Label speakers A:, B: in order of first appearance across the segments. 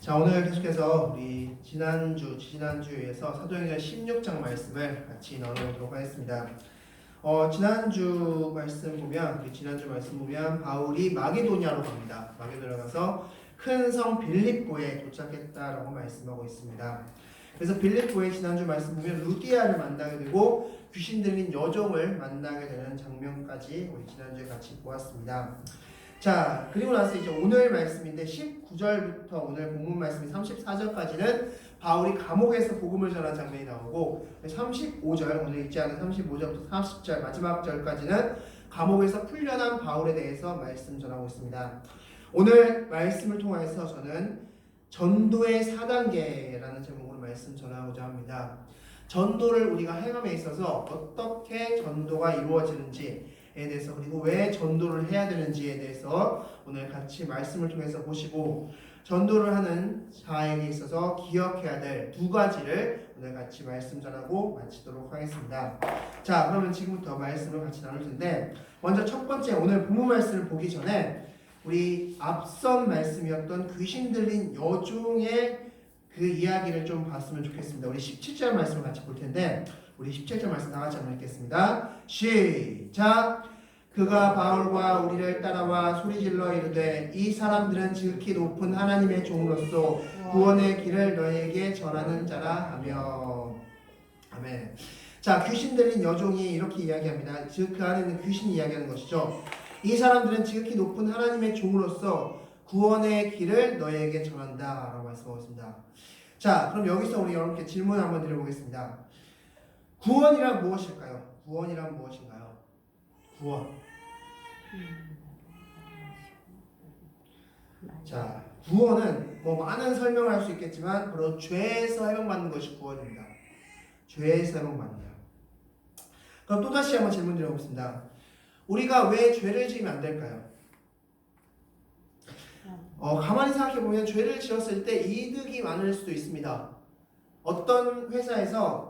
A: 자, 오늘 계속해서 우리 지난주에서 사도행전 16장 말씀을 같이 나눠보도록 하겠습니다. 지난주 말씀 보면 바울이 마게도냐로 갑니다. 마게도냐 가서 큰 성 빌립보에 도착했다라고 말씀하고 있습니다. 그래서 빌립보에 지난주 말씀 보면 루디아를 만나게 되고 귀신 들린 여종을 만나게 되는 장면까지 우리 지난주에 같이 보았습니다. 자, 그리고 나서 이제 오늘 말씀인데 19절부터 오늘 본문 말씀이 34절까지는 바울이 감옥에서 복음을 전한 장면이 나오고 35절, 오늘 읽지 않은 35절부터 40절 마지막 절까지는 감옥에서 풀려난 바울에 대해서 말씀 전하고 있습니다. 오늘 말씀을 통해서 저는 전도의 4단계라는 제목으로 말씀 전하고자 합니다. 전도를 우리가 행함에 있어서 어떻게 전도가 이루어지는지에 대해서, 그리고 왜 전도를 해야 되는지에 대해서 오늘 같이 말씀을 통해서 보시고, 전도를 하는 자에게 있어서 기억해야 될 두 가지를 오늘 같이 말씀 전하고 마치도록 하겠습니다. 자, 그러면 지금부터 말씀을 같이 나눌 텐데, 먼저 첫 번째 오늘 본문 말씀을 보기 전에 우리 앞선 말씀이었던 귀신 들린 여종의 그 이야기를 좀 봤으면 좋겠습니다. 우리 17절 말씀을 같이 볼 텐데, 우리 17절 말씀 다 같이 한번 읽겠습니다. 시작! 그가 바울과 우리를 따라와 소리질러 이르되 이 사람들은 지극히 높은 하나님의 종으로서 구원의 길을 너희에게 전하는 자라 하며. 아멘. 자, 귀신 들린 여종이 이렇게 이야기합니다. 즉 그 안에는 귀신이 이야기하는 것이죠. 이 사람들은 지극히 높은 하나님의 종으로서 구원의 길을 너희에게 전한다 라고 말씀하고 있습니다. 자, 그럼 여기서 우리 여러분께 질문 한번 드려보겠습니다. 구원이란 무엇일까요? 구원이란 무엇인가요? 구원. 자, 구원은 뭐 많은 설명을 할 수 있겠지만 바로 죄에서 해방받는 것이 구원입니다. 죄에서 해방받는다. 그럼 또다시 한번 질문 드려보겠습니다. 우리가 왜 죄를 지으면 안 될까요? 가만히 생각해보면 죄를 지었을 때 이득이 많을 수도 있습니다. 어떤 회사에서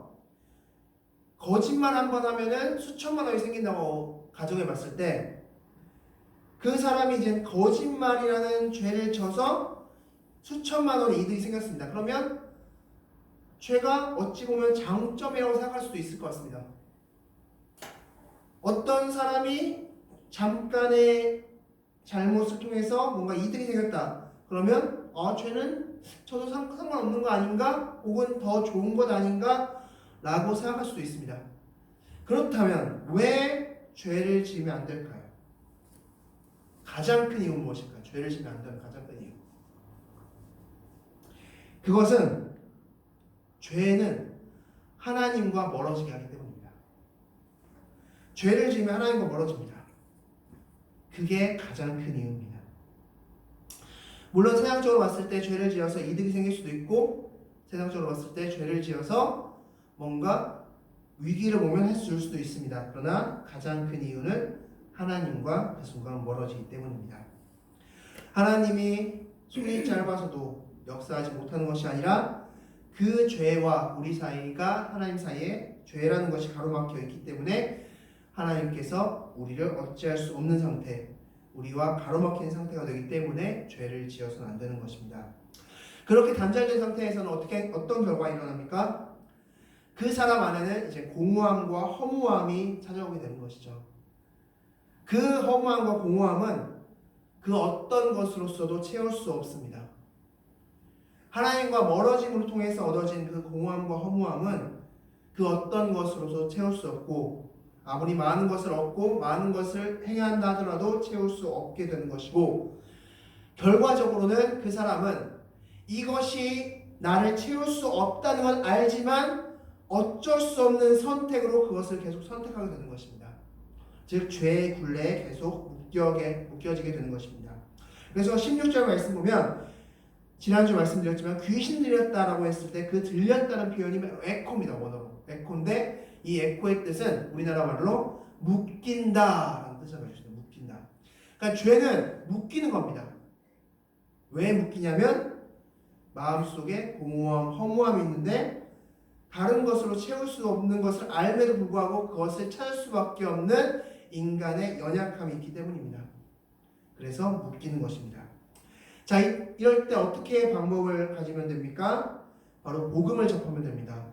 A: 거짓말 한 번 하면은 수천만 원이 생긴다고 가정해봤을 때 그 사람이 이제 거짓말이라는 죄를 져서 수천만 원의 이득이 생겼습니다. 그러면 죄가 어찌 보면 장점이라고 생각할 수도 있을 것 같습니다. 어떤 사람이 잠깐의 잘못을 통해서 뭔가 이득이 생겼다. 그러면 죄는 저도 상관없는 거 아닌가? 혹은 더 좋은 것 아닌가? 라고 생각할 수도 있습니다. 그렇다면 왜 죄를 지으면 안 될까요? 가장 큰 이유는 무엇일까요? 죄를 지으면 안 되는 가장 큰 이유. 그것은 죄는 하나님과 멀어지게 하기 때문입니다. 죄를 지으면 하나님과 멀어집니다. 그게 가장 큰 이유입니다. 물론 세상적으로 봤을 때 죄를 지어서 이득이 생길 수도 있고, 세상적으로 봤을 때 죄를 지어서 뭔가 위기를 모면할 수도 있습니다. 그러나 가장 큰 이유는 하나님과 그 순간 멀어지기 때문입니다. 하나님이 손이 짧아서도 역사하지 못하는 것이 아니라 그 죄와 우리 사이가 하나님 사이에 죄라는 것이 가로막혀 있기 때문에 하나님께서 우리를 어찌할 수 없는 상태, 우리와 가로막힌 상태가 되기 때문에 죄를 지어서는 안 되는 것입니다. 그렇게 단절된 상태에서는 어떤 결과가 일어납니까? 그 사람 안에는 이제 공허함과 허무함이 찾아오게 되는 것이죠. 그 허무함과 공허함은 그 어떤 것으로서도 채울 수 없습니다. 하나님과 멀어짐을 통해서 얻어진 그 공허함과 허무함은 그 어떤 것으로서 채울 수 없고, 아무리 많은 것을 얻고 많은 것을 행해야 한다 하더라도 채울 수 없게 되는 것이고, 결과적으로는 그 사람은 이것이 나를 채울 수 없다는 건 알지만 어쩔 수 없는 선택으로 그것을 계속 선택하게 되는 것입니다. 즉 죄의 굴레에 계속 묶여지게 되는 것입니다. 그래서 16절 말씀 보면 지난주 말씀드렸지만 귀신 들렸다라고 했을 때 그 들렸다는 표현이 에코입니다. 원어로 에코인데 이 에코의 뜻은 우리나라 말로 묶인다라는 뜻을 가지고 있습니다. 묶인다. 그러니까 죄는 묶이는 겁니다. 왜 묶이냐면 마음속에 공허함, 허무함이 있는데 다른 것으로 채울 수 없는 것을 알매도 불구하고 그것을 찾을 수밖에 없는 인간의 연약함이 있기 때문입니다. 그래서 묶이는 것입니다. 자, 이럴 때 어떻게 방법을 가지면 됩니까? 바로 복음을 접하면 됩니다.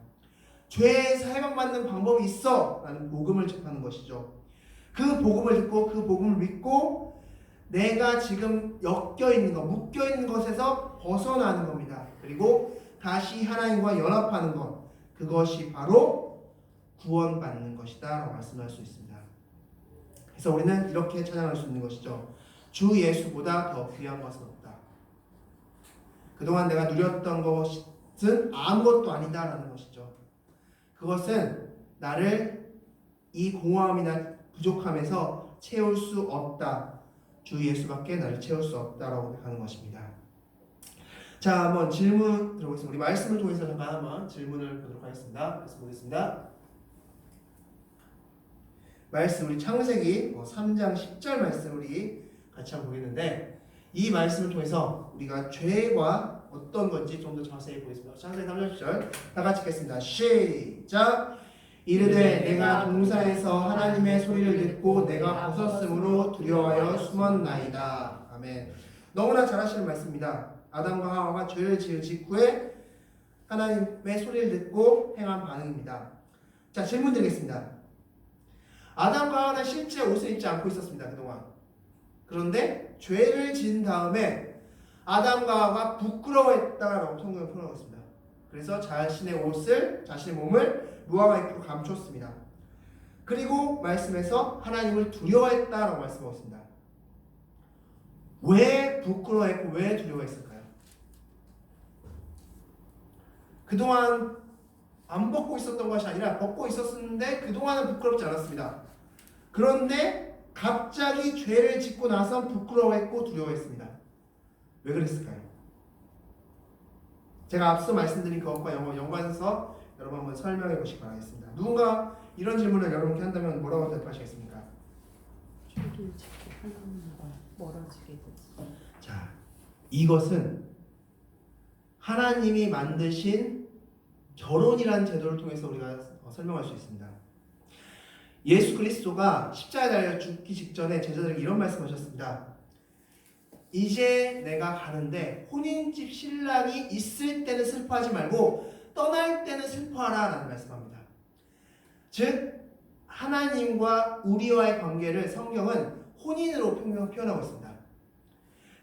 A: 죄에서 해방받는 방법이 있어 라는 복음을 접하는 것이죠. 그 복음을 듣고 그 복음을 믿고 내가 지금 엮여있는 것, 묶여있는 것에서 벗어나는 겁니다. 그리고 다시 하나님과 연합하는 것, 그것이 바로 구원받는 것이다 라고 말씀할 수 있습니다. 그래서 우리는 이렇게 찬양할 수 있는 것이죠. 주 예수보다 더 귀한 것은 없다. 그동안 내가 누렸던 것은 아무것도 아니다라는 것이죠. 그것은 나를 이 공허함이나 부족함에서 채울 수 없다. 주 예수밖에 나를 채울 수 없다라고 하는 것입니다. 자, 한번 질문 들어보겠습니다. 우리 말씀을 통해서 잠깐 한번 질문을 보도록 하겠습니다. 말씀 보겠습니다. 말씀 우리 창세기 3장 10절 말씀 우리 같이 한번 보겠는데, 이 말씀을 통해서 우리가 죄가 어떤 건지 좀 더 자세히 보겠습니다. 창세기 3장 10절 다 같이 읽겠습니다. 시작. 이르되 내가 동산에서 하나님의 소리를 듣고 내가 벗었으므로 두려워하여 숨었나이다. 아멘. 너무나 잘 하시는 말씀입니다. 아담과 하와가 죄를 지은 직후에 하나님의 소리를 듣고 행한 반응입니다. 자, 질문 드리겠습니다. 아담과 하와는 실제 옷을 입지 않고 있었습니다. 그동안. 그런데 죄를 지은 다음에 아담과 하와가 부끄러워했다라고 성경을 표현하고 있습니다. 그래서 자신의 옷을, 자신의 몸을 무화과 잎으로 감췄습니다. 그리고 말씀에서 하나님을 두려워했다라고 말씀하고 있습니다. 왜 부끄러워했고 왜 두려워했을까요? 그동안 안 벗고 있었던 것이 아니라 벗고 있었는데 그동안은 부끄럽지 않았습니다. 그런데 갑자기 죄를 짓고 나서 부끄러워했고 두려워했습니다. 왜 그랬을까요? 제가 앞서 말씀드린 것과 연관해서 여러분 한번 설명해 보시기 바라겠습니다. 누군가 이런 질문을 여러분께 한다면 뭐라고 대답하시겠습니까?
B: 죄를 짓고 하나님과 멀어지게 되지.
A: 자, 이것은 하나님이 만드신 결혼이라는 제도를 통해서 우리가 설명할 수 있습니다. 예수 그리스도가 십자가에 달려 죽기 직전에 제자들에게 이런 말씀하셨습니다. 이제 내가 가는데 혼인집 신랑이 있을 때는 슬퍼하지 말고 떠날 때는 슬퍼하라 라는 말씀합니다. 즉 하나님과 우리와의 관계를 성경은 혼인으로 표현하고 있습니다.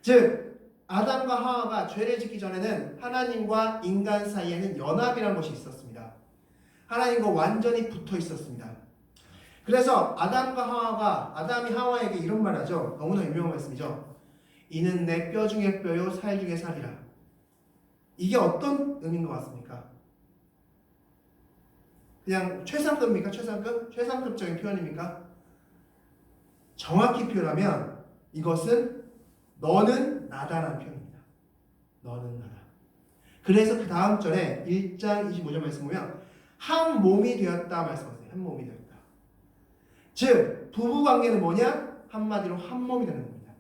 A: 즉 아담과 하와가 죄를 짓기 전에는 하나님과 인간 사이에는 연합이라는 것이 있었습니다. 하나님과 완전히 붙어 있었습니다. 그래서 아담이 하와에게 이런 말 하죠. 너무나 유명한 말씀이죠. 이는 내 뼈 중에 뼈요 살 중에 살이라. 이게 어떤 의미인 것 같습니까? 그냥 최상급입니까? 최상급? 최상급적인 표현입니까? 정확히 표현하면 이것은 너는 나다라는 표현입니다. 너는 나다. 그래서 그 다음 절에 1장 25절 말씀 보면 한 몸이 되었다 말씀하세요. 한 몸이 되었다. 즉 부부관계는 뭐냐? 한마디로 한 몸이 되는 겁니다.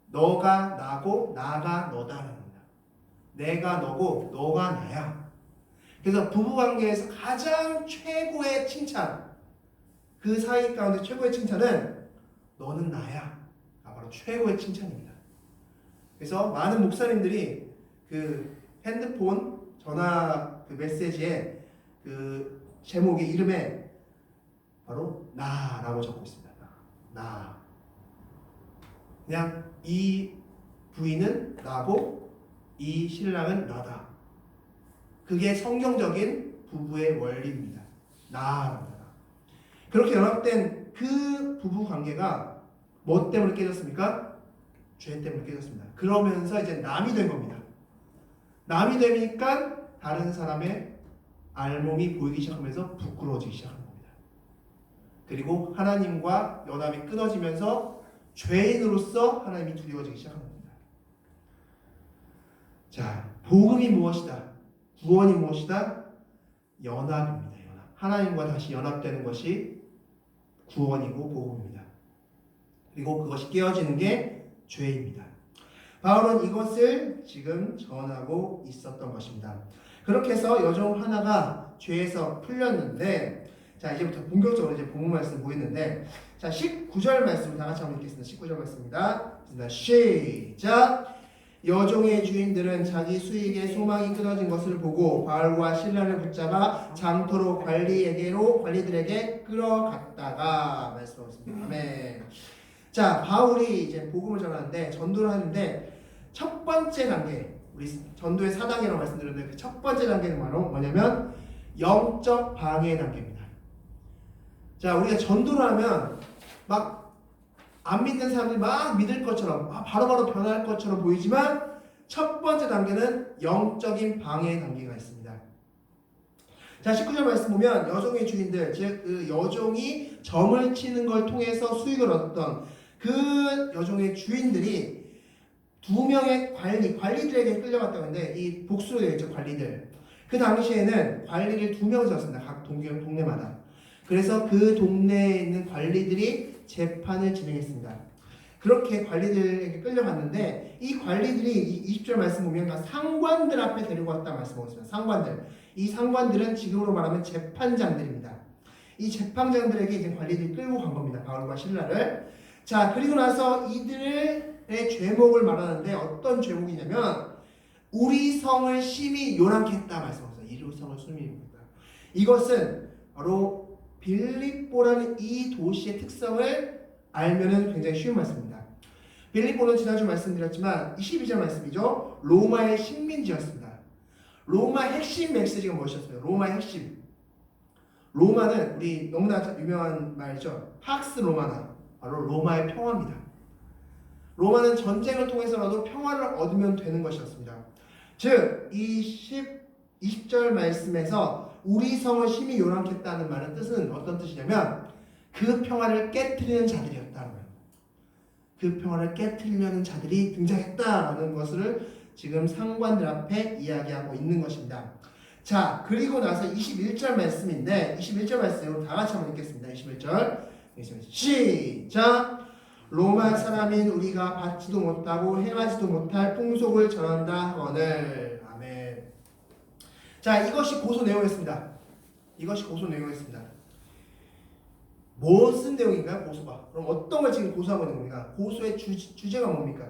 A: 너가 나고 나가 너다라는 겁니다. 내가 너고 너가 나야. 그래서 부부관계에서 가장 최고의 칭찬, 그 사이 가운데 최고의 칭찬은 너는 나야. 바로 최고의 칭찬입니다. 그래서 많은 목사님들이 그 핸드폰 전화 그 메시지에 그 제목의 이름에 바로 나라고 적고 있습니다. 나. 그냥 이 부인은 나고 이 신랑은 나다. 그게 성경적인 부부의 원리입니다. 나랍니다. 그렇게 연합된 그 부부 관계가 뭐 때문에 깨졌습니까? 죄 때문에 깨졌습니다. 그러면서 이제 남이 된 겁니다. 남이 되니까 다른 사람의 알몸이 보이기 시작하면서 부끄러워지기 시작합니다. 그리고 하나님과 연합이 끊어지면서 죄인으로서 하나님이 두려워지기 시작합니다. 자, 복음이 무엇이다? 구원이 무엇이다? 연합입니다. 연합. 하나님과 다시 연합되는 것이 구원이고 복음입니다. 그리고 그것이 깨어지는 게 죄입니다. 바울은 이것을 지금 전하고 있었던 것입니다. 그렇게 해서 여종 하나가 죄에서 풀렸는데, 자 이제부터 본격적으로 이제 본문 말씀 보이는데, 자 19절 말씀 다 같이 한번 읽겠습니다. 19절 말씀입니다. 시작. 여종의 주인들은 자기 수익에 소망이 끊어진 것을 보고 바울과 실라를 붙잡아 장터로 관리들에게 끌어갔다가 말씀하셨습니다. 아멘. 자, 바울이 이제 복음을 전하는데 전도를 하는데 첫 번째 단계, 우리 전도의 4단계라고 말씀드렸는데 그 첫 번째 단계는 바로 뭐냐면 영적 방해 단계입니다. 자, 우리가 전도를 하면 막 안 믿는 사람들이 막 믿을 것처럼 바로바로 변할 것처럼 보이지만 첫 번째 단계는 영적인 방해 단계가 있습니다. 자, 19절 말씀 보면 여종의 주인들, 즉 그 여종이 점을 치는 걸 통해서 수익을 얻었던 그 여종의 주인들이 두 명의 관리들에게 끌려갔다고 하는데 이 복수로 되어 있죠. 관리들. 그 당시에는 관리를 두 명을 지었습니다. 각 동네마다. 그래서 그 동네에 있는 관리들이 재판을 진행했습니다. 그렇게 관리들에게 끌려갔는데 이 관리들이 이 20절 말씀 보면 상관들 앞에 데리고 왔다 말씀하고 있습니다. 상관들. 이 상관들은 지금으로 말하면 재판장들입니다. 이 재판장들에게 이제 관리들이 끌고 간 겁니다. 바울과 실라를. 자, 그리고 나서 이들의 죄목을 말하는데 어떤 죄목이냐면 우리 성을 심히 요란케 했다 말씀하셨어요. 이 성을 심히 요란케 했다. 이것은 바로 빌립보라는 이 도시의 특성을 알면은 굉장히 쉬운 말씀입니다. 빌립보는 지난주 말씀드렸지만 22절 말씀이죠. 로마의 식민지였습니다. 로마의 핵심 메시지가 무엇이었어요? 로마의 핵심. 로마는 우리 너무나 유명한 말이죠. 팍스 로마나. 바로 로마의 평화입니다. 로마는 전쟁을 통해서라도 평화를 얻으면 되는 것이었습니다. 즉, 이 20절 말씀에서 우리 성을 심히 요란케 했다는 말의 뜻은 어떤 뜻이냐면 그 평화를 깨트리는 자들이었다는 거예요. 그 평화를 깨트리려는 자들이 등장했다라는 것을 지금 상관들 앞에 이야기하고 있는 것입니다. 자, 그리고 나서 21절 말씀인데 21절 말씀 다 같이 한번 읽겠습니다. 21절 시작. 로마 사람인 우리가 받지도 못하고 행하지도 못할 풍속을 전한다 하거늘. 아멘. 자, 이것이 고소 내용이었습니다. 이것이 고소 내용이었습니다. 무슨 내용인가요? 고소가. 그럼 어떤 걸 지금 고소하고 있는 겁니까? 고소의 주제가 뭡니까?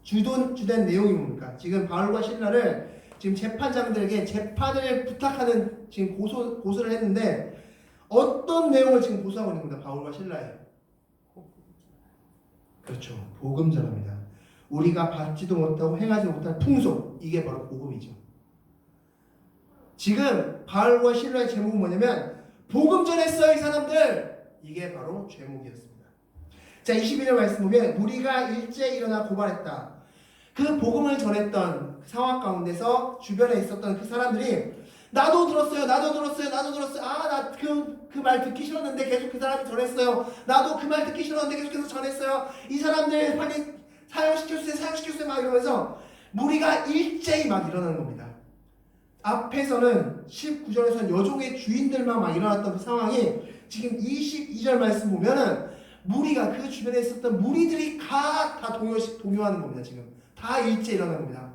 A: 주된 내용이 뭡니까? 지금 바울과 실라를 지금 재판장들에게 재판을 부탁하는 지금 고소를 했는데 어떤 내용을 지금 고소하고 있는 겁니다. 바울과 실라에. 그렇죠. 복음 전합니다. 우리가 받지도 못하고 행하지 못할 풍속. 이게 바로 복음이죠. 지금 바울과 실라의 제목은 뭐냐면 복음 전했어요 이 사람들. 이게 바로 제목이었습니다. 자, 21절 말씀 보면 우리가 일제 일어나 고발했다. 그 복음을 전했던 상황 가운데서 주변에 있었던 그 사람들이 나도 들었어요. 나 그 말 듣기 싫었는데 계속 그 사람이 전했어요. 나도 그 말 듣기 싫었는데 계속해서 전했어요. 이 사람들 빨리 사형시켜주세요 막 이러면서 무리가 일제히 막 일어나는 겁니다. 앞에서는 19절에서는 여종의 주인들만 막 일어났던 그 상황이 지금 22절 말씀 보면은 무리가 그 주변에 있었던 무리들이 다 동요하는 겁니다. 지금 다 일제 일어나는 겁니다.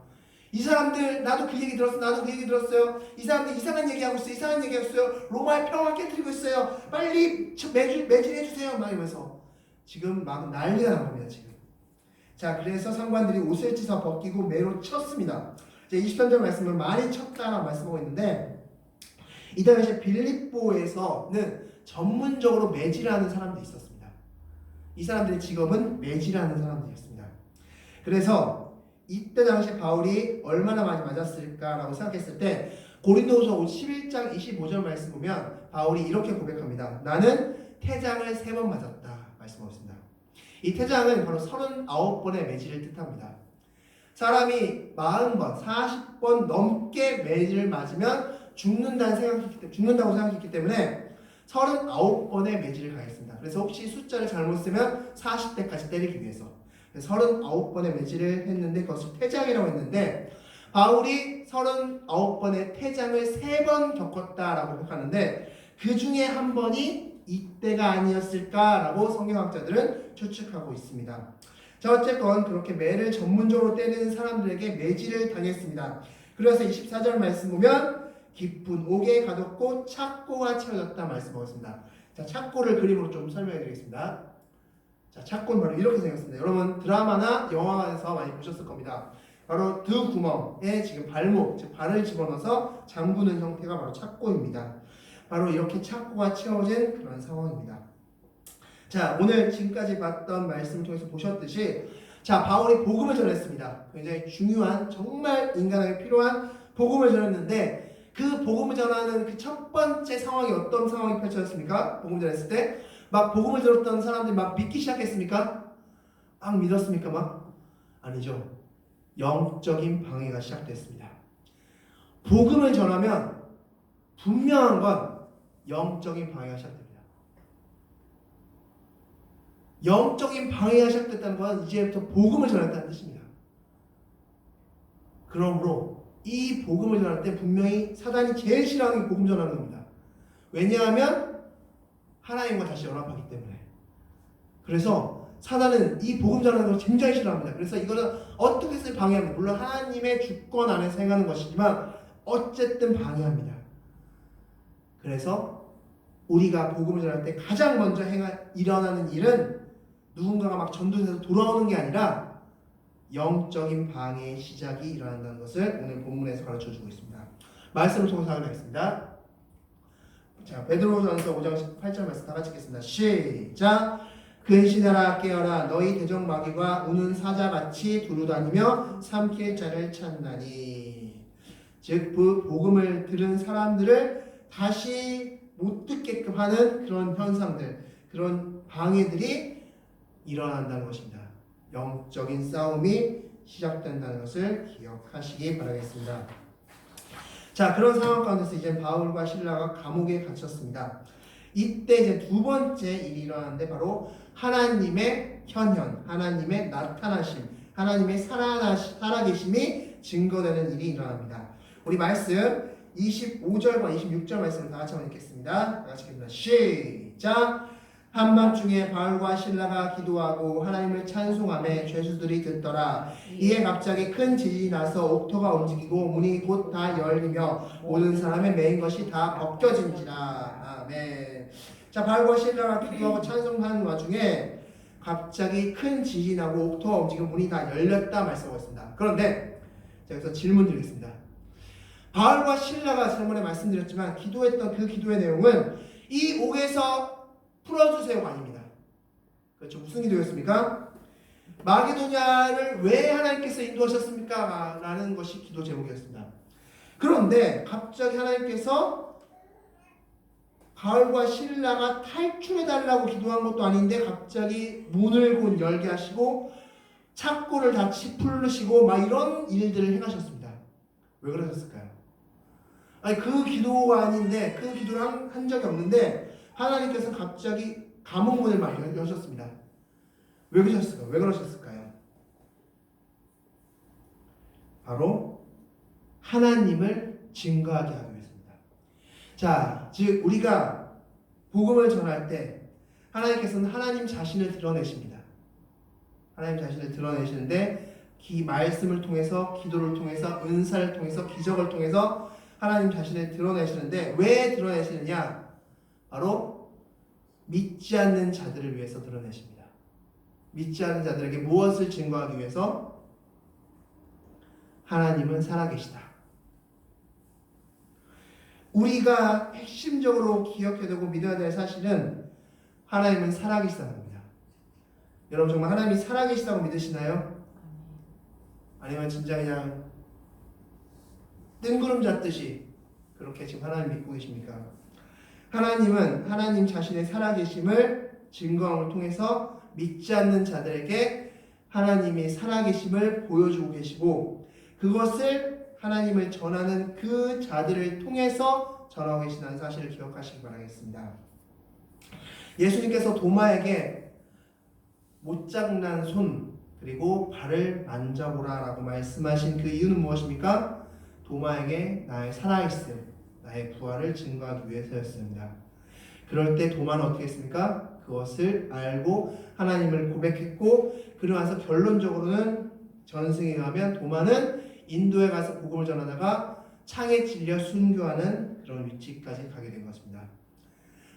A: 이 사람들 나도 그 얘기 들었어. 나도 그 얘기 들었어요. 이 사람들 이상한 얘기하고 있어요. 로마의 평화 깨뜨리고 있어요. 빨리 매진해주세요. 막 이러면서 지금 막 난리가 난 겁니다. 지금. 자, 그래서 상관들이 옷을 찢어 벗기고 매로 쳤습니다. 이제 23절 말씀은 많이 쳤다라고 말씀하고 있는데 이 당시에 빌립보에서는 전문적으로 매질하는 사람들이 있었습니다. 이 사람들의 직업은 매질하는 사람들이었습니다. 그래서 이때 당시 바울이 얼마나 많이 맞았을까라고 생각했을 때 고린도후서 11장 25절 말씀 보면 바울이 이렇게 고백합니다. 나는 태장을 3번 맞았다 말씀하고 있습니다. 이 태장은 바로 39번의 매질을 뜻합니다. 사람이 40번, 40번 넘게 매질을 맞으면 죽는다고 생각했기 때문에 39번의 매질을 가했습니다. 그래서 혹시 숫자를 잘못 쓰면 40대까지 때리기 위해서 39번의 매질을 했는데 그것을 태장이라고 했는데 바울이 39번의 태장을 3번 겪었다라고 생각하는데 그 중에 한 번이 이때가 아니었을까라고 성경학자들은 추측하고 있습니다. 자, 어쨌건 그렇게 매를 전문적으로 때리는 사람들에게 매질을 당했습니다. 그래서 24절 말씀 보면 깊은 옥에 가뒀고 착고가 채워졌다 말씀하고 있습니다. 자, 착고를 그림으로 좀 설명해 드리겠습니다. 자, 착고는 바로 이렇게 생겼습니다. 여러분 드라마나 영화에서 많이 보셨을 겁니다. 바로 두 구멍에 지금 발목, 즉 발을 집어넣어서 잠그는 형태가 바로 착고입니다. 바로 이렇게 착고가 채워진 그런 상황입니다. 자, 오늘 지금까지 봤던 말씀을 통해서 보셨듯이 자, 바울이 복음을 전했습니다. 굉장히 중요한, 정말 인간에게 필요한 복음을 전했는데 그 복음을 전하는 그 첫 번째 상황이 어떤 상황이 펼쳐졌습니까? 복음 전했을 때 막 복음을 들었던 사람들이 막 믿기 시작했습니까? 막 믿었습니까? 막? 아니죠. 영적인 방해가 시작됐습니다. 복음을 전하면 분명한 건 영적인 방해가 시작됩니다. 영적인 방해가 시작됐다는 건 이제부터 복음을 전했다는 뜻입니다. 그러므로 이 복음을 전할 때 분명히 사단이 제일 싫어하는 게 복음 전하는 겁니다. 왜냐하면 하나님과 다시 연합하기 때문에. 그래서 사단은 이 복음 전하는 걸 굉장히 싫어합니다. 그래서 이거는 어떻게 해서 방해합니다. 물론 하나님의 주권 안에서 행하는 것이지만 어쨌든 방해합니다. 그래서 우리가 복음을 전할 때 가장 먼저 일어나는 일은 누군가가 막 전도해서 돌아오는 게 아니라 영적인 방해의 시작이 일어난다는 것을 오늘 본문에서 가르쳐주고 있습니다. 말씀을 통해서 확인하겠습니다. 자, 베드로전서 5장 8절 말씀 다 같이 읽겠습니다. 시작. 근신하라 깨어라 너희 대적 마귀가 우는 사자같이 두루다니며 삼킬 자를 찾나니. 즉 복음을 들은 사람들을 다시 못 듣게끔 하는 그런 현상들, 그런 방해들이 일어난다는 것입니다. 영적인 싸움이 시작된다는 것을 기억하시기 바라겠습니다. 자, 그런 상황 가운데서 이제 바울과 실라가 감옥에 갇혔습니다. 이때 이제 두 번째 일이 일어나는데 바로 하나님의 현현, 하나님의 나타나심, 하나님의 살아계심이 증거되는 일이 일어납니다. 우리 말씀 25절과 26절 말씀을 다 같이 한번 읽겠습니다. 다 같이 읽겠습니다. 시작. 한밤중에 바울과 실라가 기도하고 하나님을 찬송하며 죄수들이 듣더라. 이에 갑자기 큰 지진이 나서 옥토가 움직이고 문이 곧 다 열리며 모든 사람의 매인 것이 다 벗겨진지라. 아멘. 자, 바울과 실라가 기도하고 찬송하는 와중에 갑자기 큰 지진이 나고 옥토가 움직이고 문이 다 열렸다 말씀하고 있습니다. 그런데 여기서 질문 드리겠습니다. 바울과 실라가 지난번에 말씀드렸지만 기도했던 그 기도의 내용은 이 옥에서 풀어주세요가 아닙니다. 그렇죠. 무슨 기도였습니까? 마게도냐를 왜 하나님께서 인도하셨습니까? 라는 것이 기도 제목이었습니다. 그런데 갑자기 하나님께서 바울과 실라가 탈출해달라고 기도한 것도 아닌데 갑자기 문을 곧 열게 하시고 창고를 다 풀으시고 막 이런 일들을 행하셨습니다. 왜 그러셨을까요? 아니 그 기도가 아닌데 그 기도를 한 적이 없는데 하나님께서 갑자기 감옥문을 막 여셨습니다. 왜 그러셨을까요? 왜 그러셨을까요? 바로 하나님을 증거하게 하기 위해서입니다. 자, 즉 우리가 복음을 전할 때 하나님께서는 하나님 자신을 드러내십니다. 하나님 자신을 드러내시는데 이 말씀을 통해서, 기도를 통해서, 은사를 통해서, 기적을 통해서 하나님 자신을 드러내시는데 왜 드러내시느냐? 바로 믿지 않는 자들을 위해서 드러내십니다. 믿지 않는 자들에게 무엇을 증거하기 위해서? 하나님은 살아계시다. 우리가 핵심적으로 기억해야 되고 믿어야 될 사실은 하나님은 살아계시다는 겁니다. 여러분 정말 하나님이 살아계시다고 믿으시나요? 아니면 진짜 그냥 뜬구름 잡듯이 그렇게 지금 하나님 믿고 계십니까? 하나님은 하나님 자신의 살아계심을 증거함을 통해서 믿지 않는 자들에게 하나님의 살아계심을 보여주고 계시고 그것을 하나님을 전하는 그 자들을 통해서 전하고 계시다는 사실을 기억하시기 바라겠습니다. 예수님께서 도마에게 못장난 손 그리고 발을 만져보라 라고 말씀하신 그 이유는 무엇입니까? 도마에게 나의 살아있음, 나의 부활을 증거하기 위해서였습니다. 그럴 때 도마는 어떻게 했습니까? 그것을 알고 하나님을 고백했고 그러고 나서 결론적으로는 전승에 가면 도마는 인도에 가서 복음을 전하다가 창에 찔려 순교하는 그런 위치까지 가게 된 것입니다.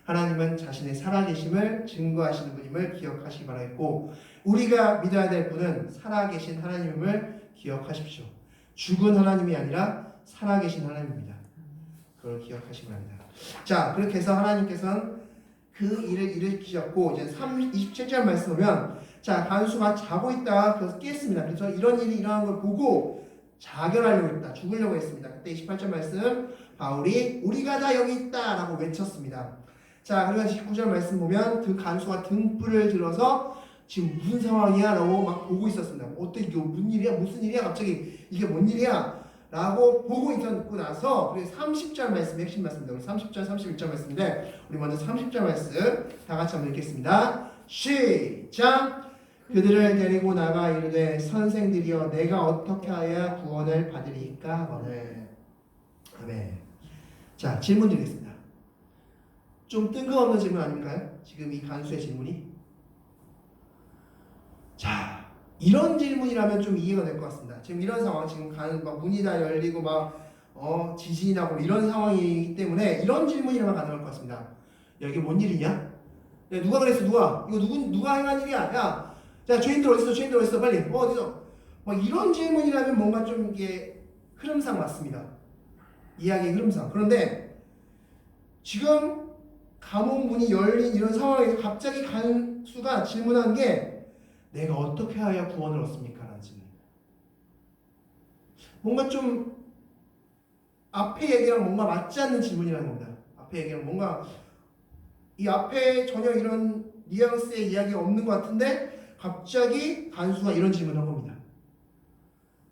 A: 하나님은 자신의 살아계심을 증거하시는 분임을 기억하시기 바라겠고 우리가 믿어야 될 분은 살아계신 하나님임을 기억하십시오. 죽은 하나님이 아니라 살아계신 하나님입니다. 그걸 기억하시기 바랍니다. 자, 그렇게 해서 하나님께서는 그 일을 일으키셨고 이제 27절 말씀 보면 자, 간수가 자고 있다가 그래서 깼습니다. 그래서 이런 일이 일어난 걸 보고 자결하려고 했다. 죽으려고 했습니다. 그때 28절 말씀 바울이 우리가 다 여기 있다 라고 외쳤습니다. 자, 그리고 29절 말씀 보면 그 간수가 등불을 들어서 지금 무슨 상황이야? 라고 막 보고 있었습니다. 어떻게 이게 무슨 일이야? 무슨 일이야? 갑자기 이게 뭔 일이야? 라고 보고 있었고 나서 그래서 30절 말씀 핵심 말씀입니다. 우리 30절 31절 말씀인데 우리 먼저 30절 말씀 다 같이 한번 읽겠습니다. 시작! 그들을 데리고 나가 이르되 선생들이여 내가 어떻게 하여야 구원을 받으리까 하거늘. 아멘. 자, 질문 드리겠습니다. 좀 뜬금없는 질문 아닌가요? 지금 이 간수의 질문이. 자, 이런 질문이라면 좀 이해가 될 것 같습니다. 지금 이런 상황, 지금 막 문이 다 열리고 막 지진이 나고 이런 상황이기 때문에 이런 질문이라면 가능할 것 같습니다. 야, 이게 뭔 일이냐? 야, 누가 그랬어? 누가? 이거 누가 행한 일이야? 야, 자, 죄인들 어딨어? 죄인들 어딨어? 빨리. 어디서? 막 이런 질문이라면 뭔가 좀 이게 흐름상 맞습니다. 이야기의 흐름상. 그런데 지금 감옥 문이 열린 이런 상황에서 갑자기 간수가 질문한 게 내가 어떻게 하여야 구원을 얻습니까? 라는 질문입니다. 뭔가 좀 앞에 얘기랑 뭔가 맞지 않는 질문이라는 겁니다. 앞에 얘기랑 뭔가 이 앞에 전혀 이런 뉘앙스의 이야기가 없는 것 같은데 갑자기 간수가 이런 질문을 한 겁니다.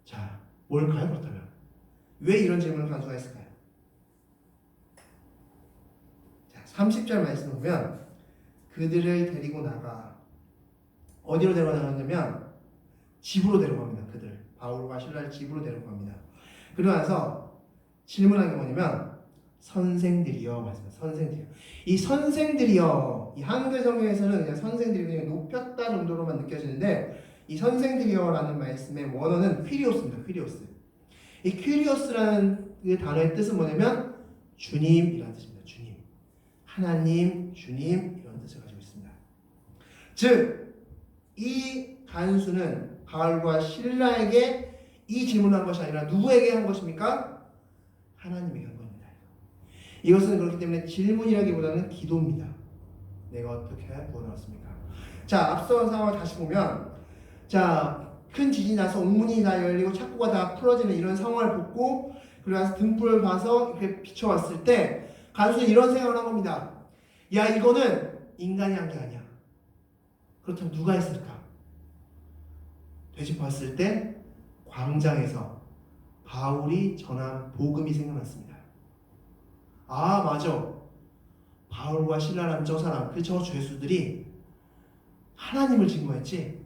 A: 자, 뭘까요? 그렇다면 왜 이런 질문을 간수가 했을까요? 자, 30절 말씀 보면 그들을 데리고 나가 어디로 데려가냐면 집으로 데려갑니다. 그들 바울과 실라를 집으로 데려갑니다. 그러고 나서 질문한 게 뭐냐면 선생들이여 말씀합니다. 선생들이여. 이 선생들이여 이 한글 성경에서는 그냥 선생들이 그냥 높였다 정도로만 느껴지는데 이 선생들이여라는 말씀의 원어는 퀴리오스입니다. 퀴리오스. 이 퀴리오스라는 그 단어의 뜻은 뭐냐면 주님이라는 뜻입니다. 주님. 하나님, 주님 이런 뜻을 가지고 있습니다. 즉 이 간수는 바울과 실라에게 이 질문을 한 것이 아니라 누구에게 한 것입니까? 하나님에게 한 겁니다. 이것은 그렇기 때문에 질문이라기보다는 기도입니다. 내가 어떻게 해야 구원을 얻습니까? 자, 앞선 상황을 다시 보면 자, 큰 지진이 나서 옥문이 다 열리고 창고가 다 풀어지는 이런 상황을 보고 그래서 등불을 봐서 이렇게 비춰왔을 때 간수는 이런 생각을 한 겁니다. 야, 이거는 인간이 한 게 아니야. 그렇다면 누가 했을까? 되짚었을 때 광장에서 바울이 전한 복음이 생각났습니다. 아, 맞아. 바울과 실라라는 저 사람, 저 죄수들이 하나님을 증거했지.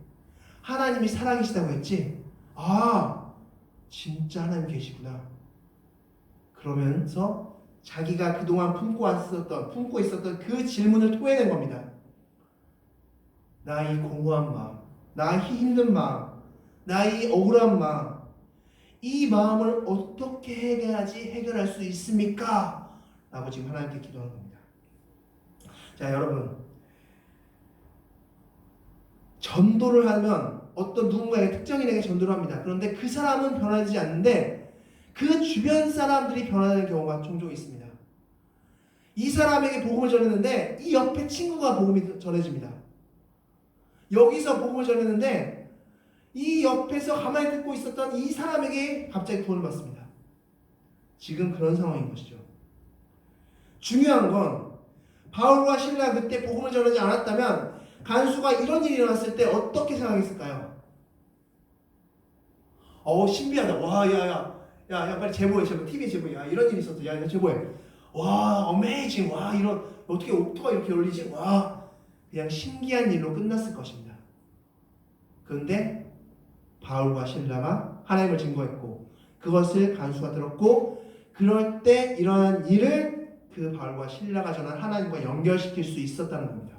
A: 하나님이 살아계시다고 했지. 아, 진짜 하나님 계시구나. 그러면서 자기가 그동안 품고 있었던 그 질문을 토해낸 겁니다. 나의 공허한 마음, 나의 힘든 마음, 나의 억울한 마음, 이 마음을 어떻게 해결할 수 있습니까? 라고 지금 하나님께 기도하는 겁니다. 자, 여러분, 전도를 하면 어떤 누군가에게 특정인에게 전도를 합니다. 그런데 그 사람은 변하지 않는데 그 주변 사람들이 변하는 경우가 종종 있습니다. 이 사람에게 복음을 전했는데 이 옆에 친구가 복음이 전해집니다. 여기서 복음을 전했는데 이 옆에서 가만히 듣고 있었던 이 사람에게 갑자기 구원을 받습니다. 지금 그런 상황인 것이죠. 중요한 건 바울과 실라 그때 복음을 전하지 않았다면 간수가 이런 일이 일어났을 때 어떻게 생각했을까요? 신비하다. 와, 야, 빨리 제보해. TV 제보해. 야, 이런 일이 있었어. 야, 제보해. 와, 어메이징. 와, 이런 어떻게 옥토가 이렇게 열리지? 와, 그냥 신기한 일로 끝났을 것입니다. 그런데 바울과 실라가 하나님을 증거했고 그것을 간수가 들었고 그럴 때 이러한 일을 그 바울과 실라가 전한 하나님과 연결시킬 수 있었다는 겁니다.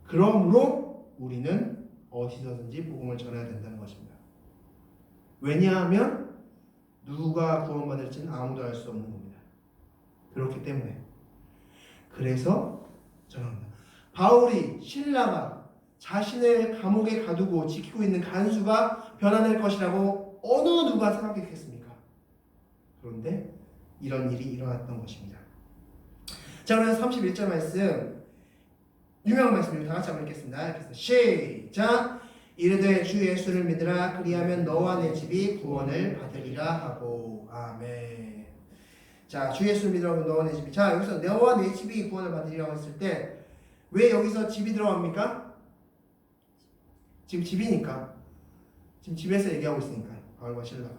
A: 그러므로 우리는 어디서든지 복음을 전해야 된다는 것입니다. 왜냐하면 누가 구원받을지는 아무도 알 수 없는 겁니다. 그렇기 때문에 그래서 전합니다. 바울이 신라가 자신을 감옥에 가두고 지키고 있는 간수가 변화될 것이라고 어느 누가 생각했겠습니까? 그런데 이런 일이 일어났던 것입니다. 자, 그래서 31절 말씀, 유명한 말씀을 다 같이 한번 읽겠습니다. 그래서 시작. 이르되 주 예수를 믿으라. 그리하면 너와 내 집이 구원을 받으리라 하고. 아멘. 자, 주 예수를 믿으라고 너와 내 집이. 자, 여기서 너와 내 집이 구원을 받으리라고 했을 때 왜 여기서 집이 들어갑니까? 지금 집이니까. 지금 집에서 얘기하고 있으니까. 바울과 실라가.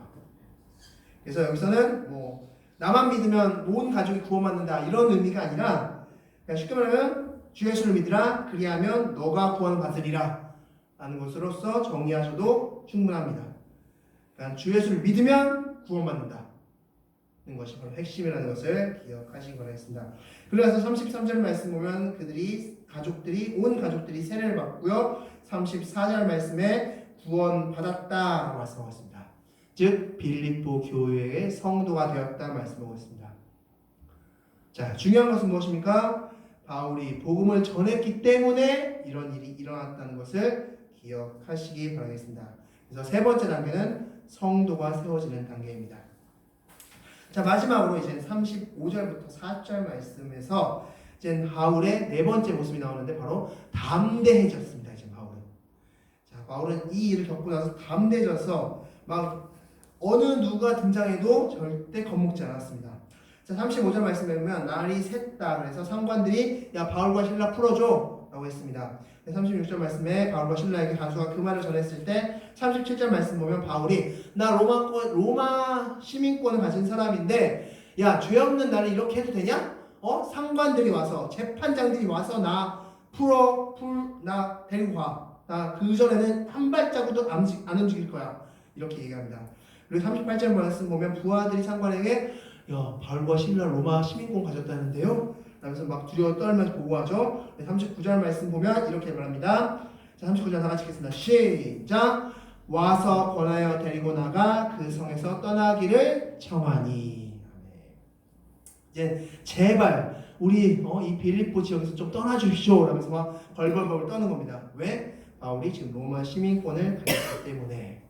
A: 그래서 여기서는 뭐 나만 믿으면 온 가족이 구원받는다 이런 의미가 아니라 그냥 쉽게 말하면 주 예수를 믿으라. 그리하면 너가 구원을 받으리라 라는 것으로서 정의하셔도 충분합니다. 그러니까 주 예수를 믿으면 구원받는다 는 것이 바로 핵심이라는 것을 기억하시기 바라겠습니다. 그래서 33절 말씀 보면 온 가족들이 세례를 받고요. 34절 말씀에 구원받았다라고 말씀하고 있습니다. 즉 빌립보 교회의 성도가 되었다 말씀하고 있습니다. 자, 중요한 것은 무엇입니까? 바울이 복음을 전했기 때문에 이런 일이 일어났다는 것을 기억하시기 바라겠습니다. 그래서 세 번째 단계는 성도가 세워지는 단계입니다. 자, 마지막으로 이제 35절부터 4절 말씀에서 이제 바울의 네 번째 모습이 나오는데 바로 담대해졌습니다. 이제 바울은. 자, 바울은 이 일을 겪고 나서 담대해져서 막 어느 누가 등장해도 절대 겁먹지 않았습니다. 자, 35절 말씀에 보면 날이 샜다. 그래서 상관들이 야 바울과 신라 풀어줘 라고 했습니다. 36절 말씀에 바울과 신라에게 간수가 그 말을 전했을 때 37절 말씀 보면 바울이 나 로마 시민권을 가진 사람인데 야 죄 없는 나를 이렇게 해도 되냐? 상관들이 와서 재판장들이 와서 나 나 데리고 가. 나 그 전에는 한 발자국도 안 움직일 거야. 이렇게 얘기합니다. 그리고 38절 말씀 보면 부하들이 상관에게 야 바울과 신라 로마 시민권 가졌다는데요? 라면서 막 두려워 떨면서 보고하죠. 39절 말씀 보면 이렇게 말합니다. 자, 39절 다 같이 읽겠습니다. 시작. 와서 권하여 데리고 나가 그 성에서 떠나기를 청하니. 이제 제발 우리 이 빌립보 지역에서 좀 떠나주십시오 라면서 막 벌벌벌 떠는 겁니다. 왜? 바울이 지금 로마 시민권을 가졌기 때문에.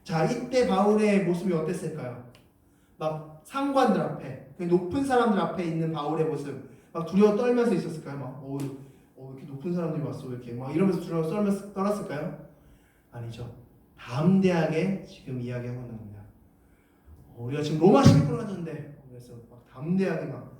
A: 자, 이때 바울의 모습이 어땠을까요? 막 상관들 앞에, 높은 사람들 앞에 있는 바울의 모습, 막 두려워 떨면서 있었을까요? 막 이렇게 높은 사람들이 왔어 이렇게 막 이러면서 두려워 떨었을까요? 아니죠. 담대하게 지금 이야기하고 있는 겁니다. 우리가 지금 로마 시민권을 가졌는데, 그래서 막 담대하게 막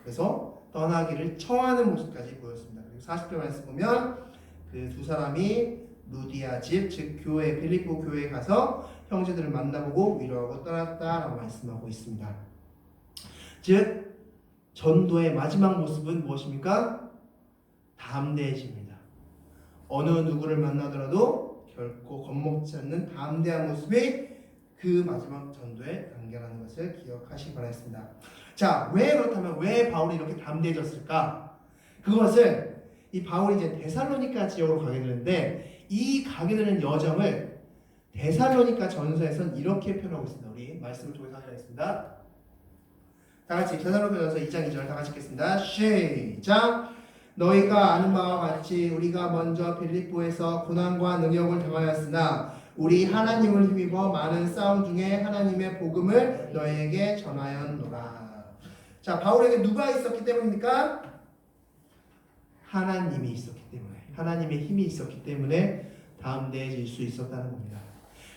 A: 그래서 떠나기를 청하는 모습까지 보였습니다. 그리고 40절 말씀 보면 그 두 사람이 루디아 집, 즉 교회 빌립보 교회에 가서 형제들을 만나보고 위로하고 떠났다라고 말씀하고 있습니다. 즉 전도의 마지막 모습은 무엇입니까? 담대해집니다. 어느 누구를 만나더라도 결코 겁먹지 않는 담대한 모습이 그 마지막 전도의 단계라는 것을 기억하시기 바라겠습니다. 자, 왜 바울이 이렇게 담대해졌을까? 그것을 이 바울이 이제 데살로니가 지역으로 가게 되는데 이 가게 되는 여정을 데살로니가 전서에서는 이렇게 표현하고 있습니다. 우리 말씀을 통해서 하겠습니다. 다 같이 데살로니가 전서 2장 2절 다 같이 읽겠습니다. 시작. 너희가 아는 바와 같이 우리가 먼저 빌립보에서 고난과 능욕을 당하였으나 우리 하나님을 힘입어 많은 싸움 중에 하나님의 복음을 너희에게 전하였노라. 자, 바울에게 누가 있었기 때문입니까? 하나님이 있었기 때문에, 하나님의 힘이 있었기 때문에 담대해질 수 있었다는 겁니다.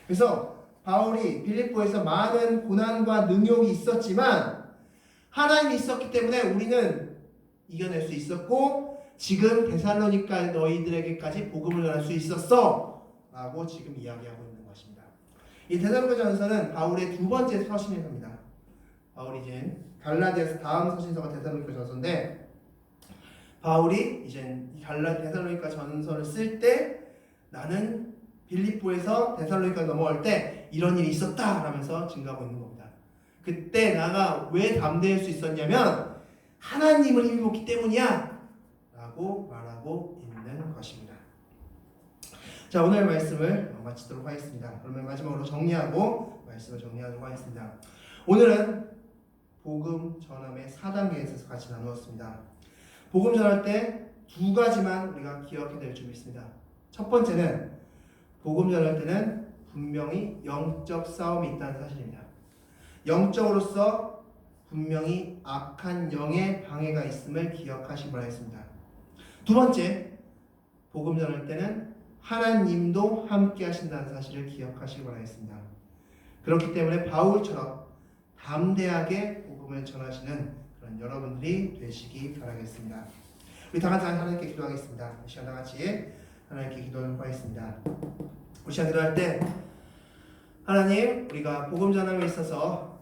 A: 그래서 바울이 빌립보에서 많은 고난과 능욕이 있었지만 하나님이 있었기 때문에 우리는 이겨낼 수 있었고 지금 데살로니가 너희들에게까지 복음을 전할 수 있었어 라고 지금 이야기하고 있는 것입니다. 이 데살로니가 전서는 바울의 두 번째 서신입니다. 바울이 이제 갈라디아서 다음 서신서가 데살로니가 전서인데 바울이 이제 데살로니가 전서를 쓸 때 나는 빌립보에서 데살로니가 넘어갈 때 이런 일이 있었다 라면서 증가하고 있는 겁니다. 그때 나가 왜 담대할 수 있었냐면 하나님을 힘입었기 때문이야 라고 말하고 있는 것입니다. 자, 오늘 말씀을 마치도록 하겠습니다. 그러면 마지막으로 말씀을 정리하도록 하겠습니다. 오늘은 복음 전함의 4단계에 있어서 같이 나누었습니다. 복음 전할 때 두 가지만 우리가 기억해야 될 점이 있습니다. 첫 번째는 복음 전할 때는 분명히 영적 싸움이 있다는 사실입니다. 영적으로서 분명히 악한 영의 방해가 있음을 기억하시기 바라겠습니다. 두 번째, 복음 전할 때는 하나님도 함께 하신다는 사실을 기억하시기 바라겠습니다. 그렇기 때문에 바울처럼 담대하게 복음을 전하시는 그런 여러분들이 되시기 바라겠습니다. 우리 다 같이 하나님께 기도하겠습니다. 이 시간 다 같이 하나님께 기도하겠습니다. 우리 시간 기도할 때 하나님, 우리가 복음 전함에 있어서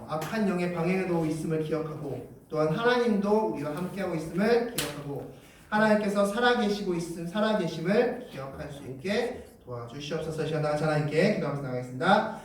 A: 악한 영의 방해도 있음을 기억하고 또한 하나님도 우리와 함께하고 있음을 기억하고 하나님께서 살아계심을 기억할 수 있게 도와주시옵소서. 이 시간 다 같이 하나님께 기도하면서 나가겠습니다.